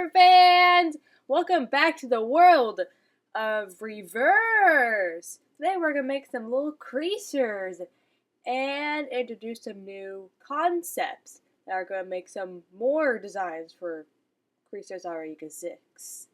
Creature fans! Welcome back to the world of Reverse! Today we're going to make some little creatures and introduce some new concepts that are going to make some more designs for creatures that already exist.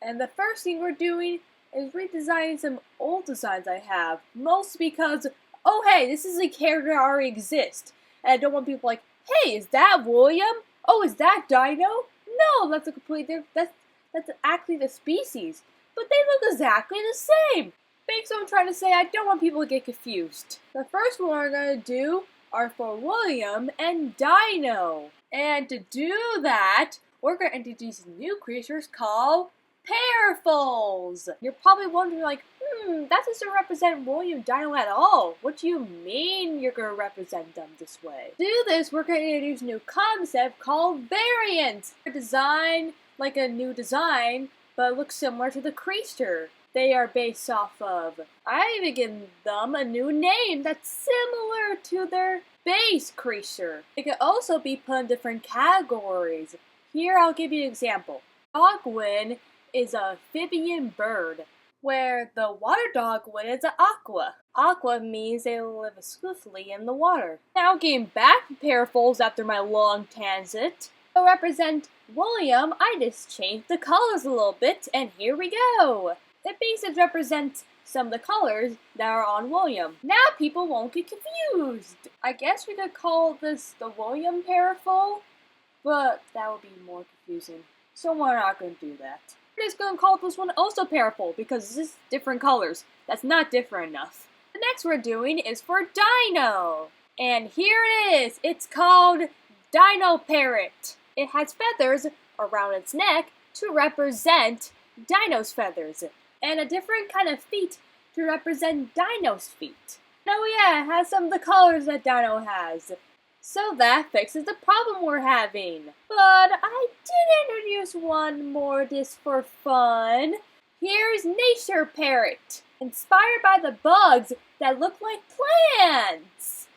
And the first thing we're doing is redesigning some old designs I have, mostly because, oh hey, this is a character that already exists, and I don't want people like, hey, is that William? Oh, is that Dino? No, that's a completely different, that's actually the species. But they look exactly the same. Basically, I'm trying to say I don't want people to get confused. The first one we're going to do are for William and Dino. And to do that, we're going to introduce new creatures called Parafoals. You're probably wondering like, that doesn't represent William Dino at all. What do you mean you're going to represent them this way? To do this, we're going to introduce a new concept called variants. A design like a new design, but looks similar to the creature they are based off of. I even given them a new name that's similar to their base creature. It can also be put in different categories. Here, I'll give you an example. Dogwin is a amphibian bird, where the water dogwin is an aqua. Aqua means they live exclusively in the water. Now getting back to Parafoals after my long tangent. To represent William, I just changed the colors a little bit, and here we go. The bases represent some of the colors that are on William. Now people won't get confused. I guess we could call this the William Parafoal, but that would be more confusing. So we're not going to do that. We're just going to call this one also Parafoal because this is different colors. That's not different enough. The next we're doing is for Dino. And here it is. It's called Dino Parrot. It has feathers around its neck to represent Dino's feathers. And a different kind of feet to represent Dino's feet. Oh yeah, it has some of the colors that Dino has. So that fixes the problem we're having. But I did introduce one more just for fun. Here's Nature Parrot, inspired by the bugs that look like plants.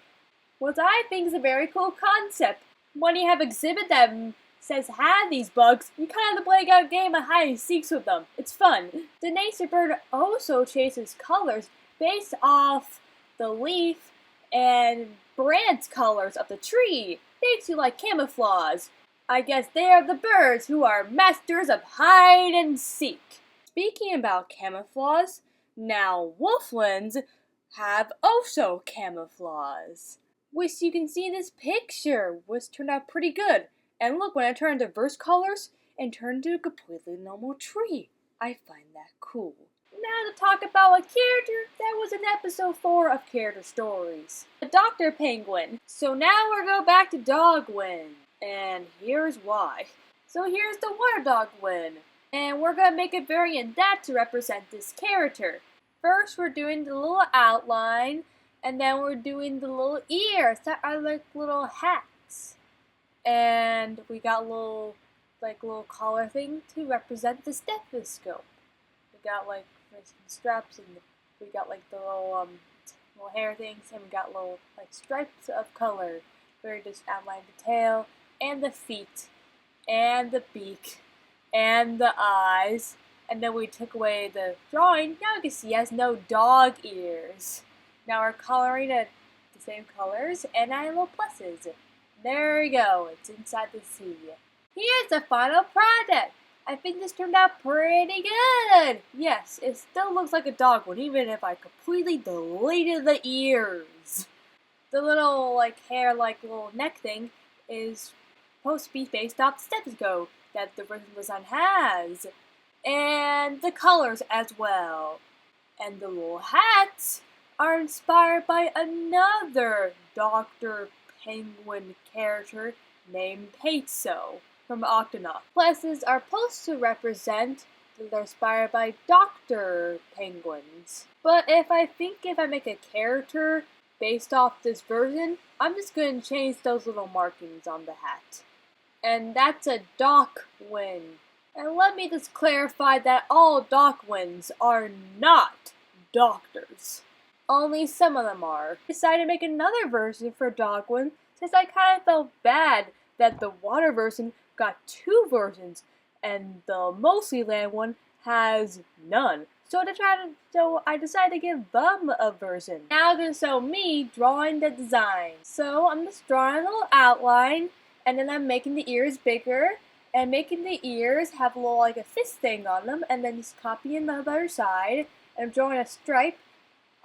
What I think is a very cool concept. When you have an exhibit that says have these bugs, you kind of have to play a game of hide and seeks with them. It's fun. The nature bird also chases colors based off the leaf and branch colors of the tree. Makes you like camouflage. I guess they are the birds who are masters of hide and seek. Speaking about camouflage, now wolflins have also camouflage, which you can see in this picture, which turned out pretty good. And look, when I turned to verse colors, it turned into a completely normal tree. I find that cool. Now to talk about a character that was in episode 4 of Character Stories. The Dr. Penguin. So now we're going back to Dogwin. And here's why. So here's the Water Dogwin. And we're going to make a variant that to represent this character. First we're doing the little outline. And then we're doing the little ears that are like little hats. And we got little collar thing to represent the stethoscope. We got like straps and we got like the little hair things, and we got little like stripes of color. We just outlined the tail and the feet and the beak and the eyes, and then we took away the drawing. Now you can see it has no dog ears. Now we're coloring it the same colors and adding little pluses. There we go, it's inside the sea. Here's the final product. I think this turned out pretty good. Yes, it still looks like a dog one, even if I completely deleted the ears. The little like hair, like little neck thing is supposed to be based off the stethoscope that the original design has. And the colors as well. And the little hats are inspired by another Dr. Penguin character named Peso from Octonaut. Pluses are supposed to represent that they're inspired by Dr. Penguins. But if I make a character based off this version, I'm just going to change those little markings on the hat. And that's a Docwin. And let me just clarify that all Docwins are not doctors. Only some of them are. I decided to make another version for Dogwin since I kind of felt bad that the water version got 2 versions and the mostly land one has none. So I decided to give them a version. Now I'm gonna show me drawing the design. So I'm just drawing a little outline, and then I'm making the ears bigger, and making the ears have a little like a fist thing on them, and then just copying the other side, and I'm drawing a stripe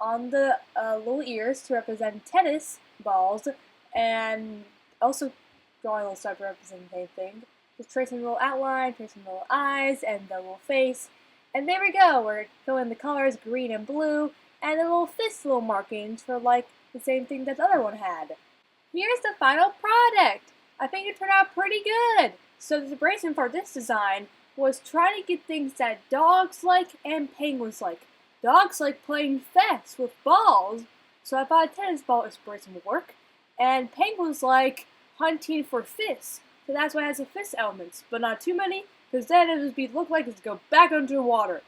on the little ears to represent tennis balls, and also drawing a little stripe to represent the same thing. Just tracing a little outline, tracing the little eyes, and the little face. And there we go, we're filling the colors green and blue, and the little fist little markings for like the same thing that the other one had. Here's the final product! I think it turned out pretty good! So the inspiration for this design was trying to get things that dogs like and penguins like. Dogs like playing fast with balls, so I thought a tennis ball inspiration would work, and penguins like hunting for fish, so that's why it has the fish elements, but not too many, because then it would look like it's go back under the water.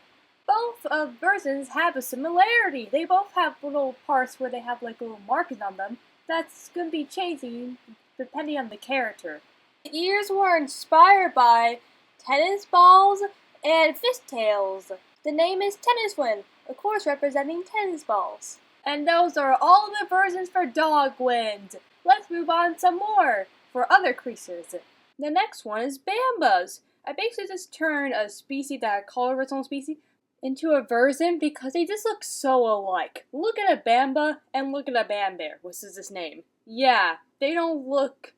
Both versions have a similarity. They both have little parts where they have like little markings on them. That's going to be changing depending on the character. The ears were inspired by tennis balls and fishtails. The name is Tennis Win, of course representing tennis balls. And those are all the versions for Dogwind. Let's move on some more for other creatures. The next one is Bambas. I basically just turned a species that color its own species into a version because they just look so alike. Look at a Bamba and look at a Bambear, which is his name. Yeah, they don't look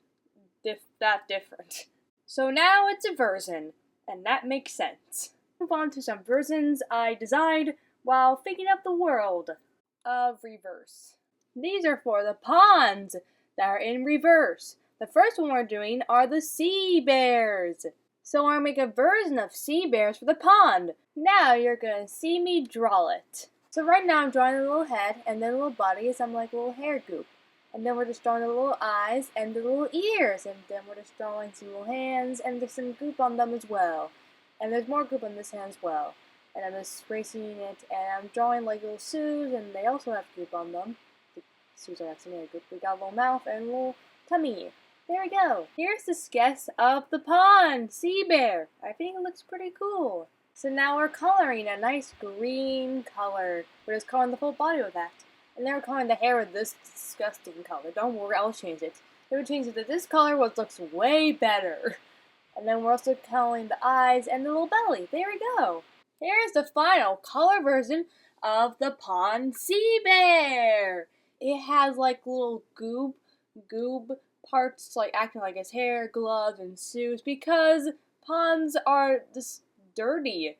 that different. So now it's a version, and that makes sense. Move on to some versions I designed while thinking of the world of reverse. These are for the ponds that are in reverse. The first one we're doing are the sea bears. So I'm going to make a version of sea bears for the pond. Now you're going to see me draw it. So right now I'm drawing a little head and then a little body as I'm like a little hair goop. And then we're just drawing the little eyes and the little ears. And then we're just drawing some little hands and there's some goop on them as well. And there's more goop on this hand as well. And I'm just tracing it and I'm drawing like little shoes and they also have goop on them. The shoes are actually goop. We got a little mouth and a little tummy. There we go. Here's the sketch of the pond sea bear. I think it looks pretty cool. So now we're coloring a nice green color. We're just coloring the full body with that. And then we're coloring the hair with this disgusting color. Don't worry, I'll change it. Then we change it to this color, which looks way better. And then we're also coloring the eyes and the little belly. There we go. Here's the final color version of the pond sea bear. It has like little goob parts like acting like his hair, gloves, and shoes because ponds are just dirty.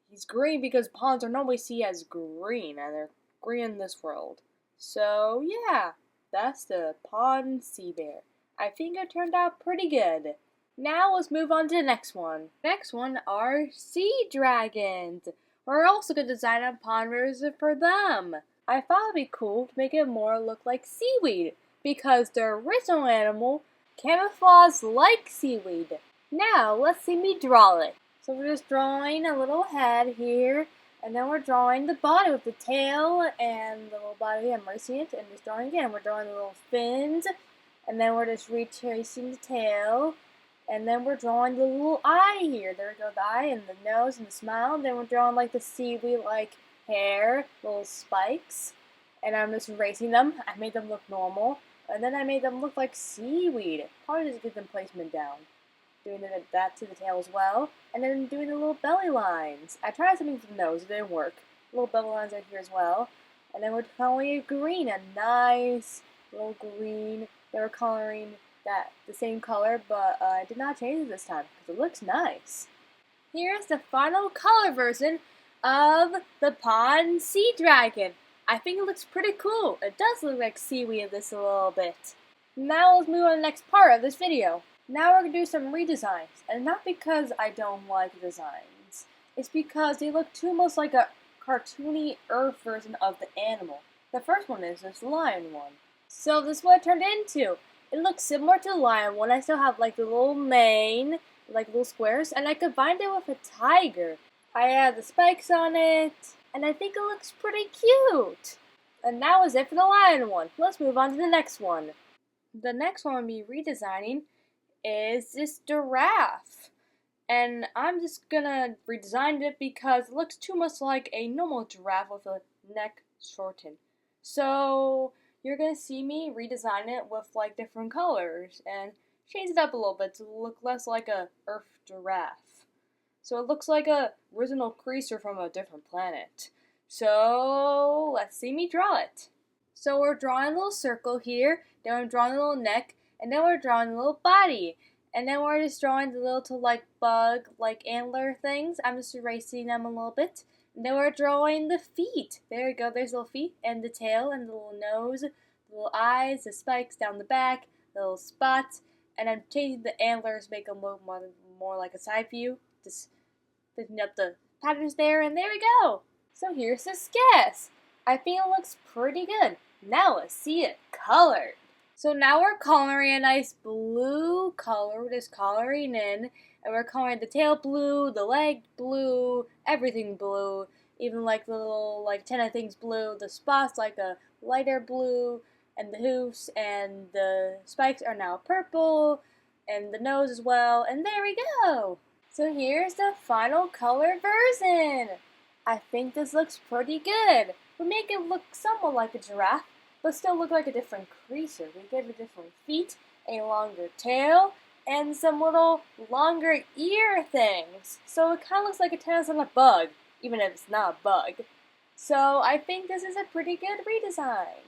He's green because ponds are normally seen as green and they're green in this world. So yeah, that's the pond sea bear. I think it turned out pretty good. Now let's move on to the next one. Next one are sea dragons. We're also going to design a pond version for them. I thought it'd be cool to make it more look like seaweed, because the original animal camouflaged like seaweed. Now, let's see me draw it. So we're just drawing a little head here, and then we're drawing the body with the tail and the little body, I'm erasing it, and just drawing again. We're drawing the little fins, and then we're just retracing the tail, and then we're drawing the little eye here. There we go, the eye, and the nose, and the smile, and then we're drawing like the seaweed-like hair, little spikes, and I'm just erasing them. I made them look normal. And then I made them look like seaweed. Probably just get them placement down. Doing that to the tail as well. And then doing the little belly lines. I tried something for the nose, it didn't work. Little belly lines right here as well. And then we're coloring it green, a nice little green. They were coloring that the same color, but I did not change it this time because it looks nice. Here's the final color version of the pond sea dragon. I think it looks pretty cool. It does look like seaweed this a little bit. Now let's move on to the next part of this video. Now we're going to do some redesigns. And not because I don't like designs. It's because they look too much like a cartoony earth version of the animal. The first one is this lion one. So this is what it turned into. It looks similar to the lion one. I still have like the little mane, like little squares. And I combined it with a tiger. I added the spikes on it. And I think it looks pretty cute. And that was it for the lion one. Let's move on to the next one. The next one I'll be redesigning is this giraffe. And I'm just gonna redesign it because it looks too much like a normal giraffe with a neck shortened. So you're gonna see me redesign it with like different colors and change it up a little bit to look less like a Earth giraffe. So it looks like a original creature from a different planet. So let's see me draw it. So we're drawing a little circle here, then we're drawing a little neck, and then we're drawing a little body. And then we're just drawing the little like bug, like antler things. I'm just erasing them a little bit. And then we're drawing the feet. There we go, there's the little feet, and the tail, and the little nose, the little eyes, the spikes down the back, the little spots. And I'm changing the antlers, make them look more like a side view. Just picking up the patterns there, and there we go. So here's the sketch. I think it looks pretty good. Now let's see it colored. So now we're coloring a nice blue color. We're just coloring in, and we're coloring the tail blue, the leg blue, everything blue. Even like the little like antenna things blue, the spots like a lighter blue, and the hoofs and the spikes are now purple, and the nose as well, and there we go! So here's the final color version! I think this looks pretty good. We make it look somewhat like a giraffe, but still look like a different creature. We give it different feet, a longer tail, and some little longer ear things. So it kind of looks like a tail on a bug, even if it's not a bug. So I think this is a pretty good redesign.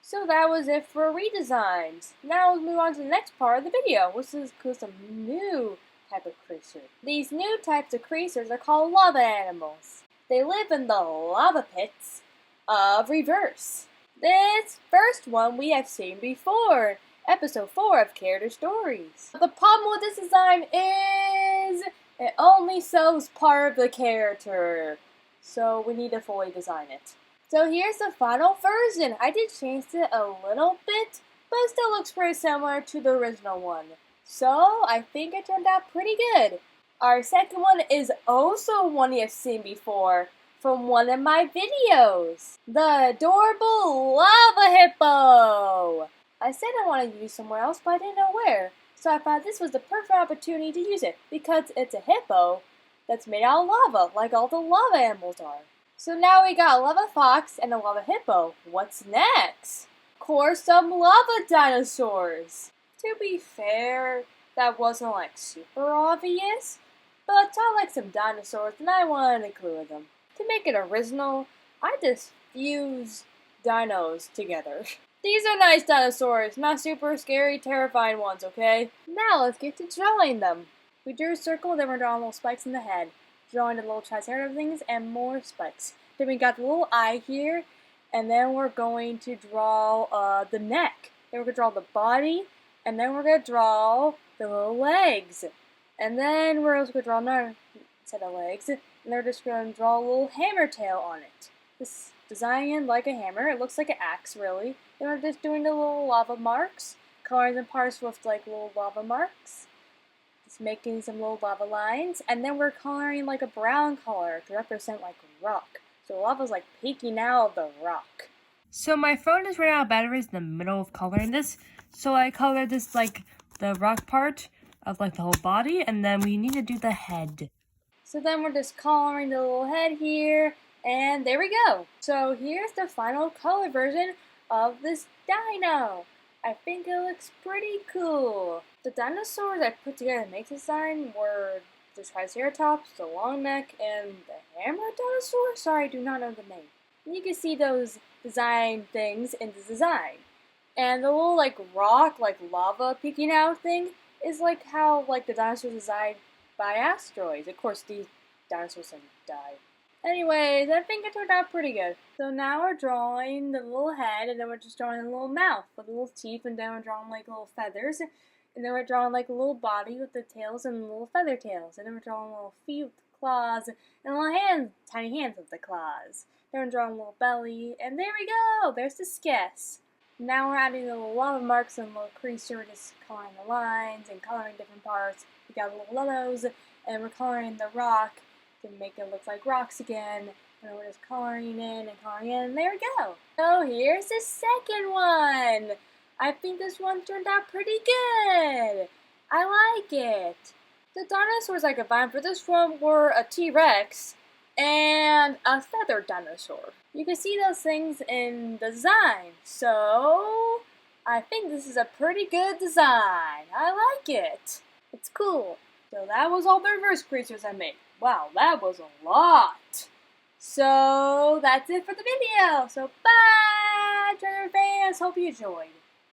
So that was it for redesigns. Now let's move on to the next part of the video, which is some new type of creature. These new types of creatures are called lava animals. They live in the lava pits of Reverse. This first one we have seen before, episode 4 of Character Stories. The problem with this design is it only shows part of the character, so we need to fully design it. So here's the final version. I did change it a little bit, but it still looks pretty similar to the original one. So I think it turned out pretty good. Our second one is also one you've seen before from one of my videos. The adorable lava hippo! I said I wanted to use somewhere else, but I didn't know where. So I thought this was the perfect opportunity to use it because it's a hippo that's made out of lava, like all the lava animals are. So now we got a lava fox and a lava hippo. What's next? Of course, some lava dinosaurs. To be fair, that wasn't like super obvious, but I like some dinosaurs and I wanted to include them. To make it original, I just fused dinos together. These are nice dinosaurs, not super scary, terrifying ones, okay? Now let's get to drawing them. We drew a circle, then we're drawing little spikes in the head. Drawing the little triceratops things and more spikes. Then we got the little eye here, and then we're going to draw the neck. Then we're going to draw the body, and then we're going to draw the little legs. And then we're also going to draw another set of legs, and they're just going to draw a little hammer tail on it. Just designing like a hammer. It looks like an axe, really. Then we're just doing the little lava marks, coloring the parts with like little lava marks. Just making some little lava lines, and then we're coloring like a brown color to represent like rock. So lava's like peeking out of the rock. So my phone is running out of batteries in the middle of coloring this, so I colored this like the rock part of like the whole body, and then we need to do the head. So then we're just coloring the little head here, and there we go. So here's the final color version of this dino. I think it looks pretty cool. The dinosaurs I put together to make this design were the Triceratops, the long neck, and the hammer dinosaur? Sorry, I do not know the name. And you can see those design things in the design. And the little like rock, like lava peeking out thing is like how like the dinosaurs designed by asteroids. Of course, these dinosaurs didn't die. Anyways, I think it turned out pretty good. So now we're drawing the little head, and then we're just drawing a little mouth with little teeth, and then we're drawing like little feathers, and then we're drawing like a little body with the tails and little feather tails, and then we're drawing little feet with the claws, and little hands, tiny hands with the claws. Then we're drawing a little belly, and there we go! There's the sketch. Now we're adding the little lava marks and little creature. We're just coloring the lines and coloring different parts. We got little logos, and we're coloring the rock to make it look like rocks again. And then we're just coloring in and coloring in, and there we go. So here's the second one. I think this one turned out pretty good. I like it. The dinosaurs I could find for this one were a T-Rex and a feathered dinosaur. You can see those things in the design, so I think this is a pretty good design. I like it. It's cool. So that was all the reverse creatures I made. Wow, that was a lot. So that's it for the video. So bye, Treasure fans. Hope you enjoyed.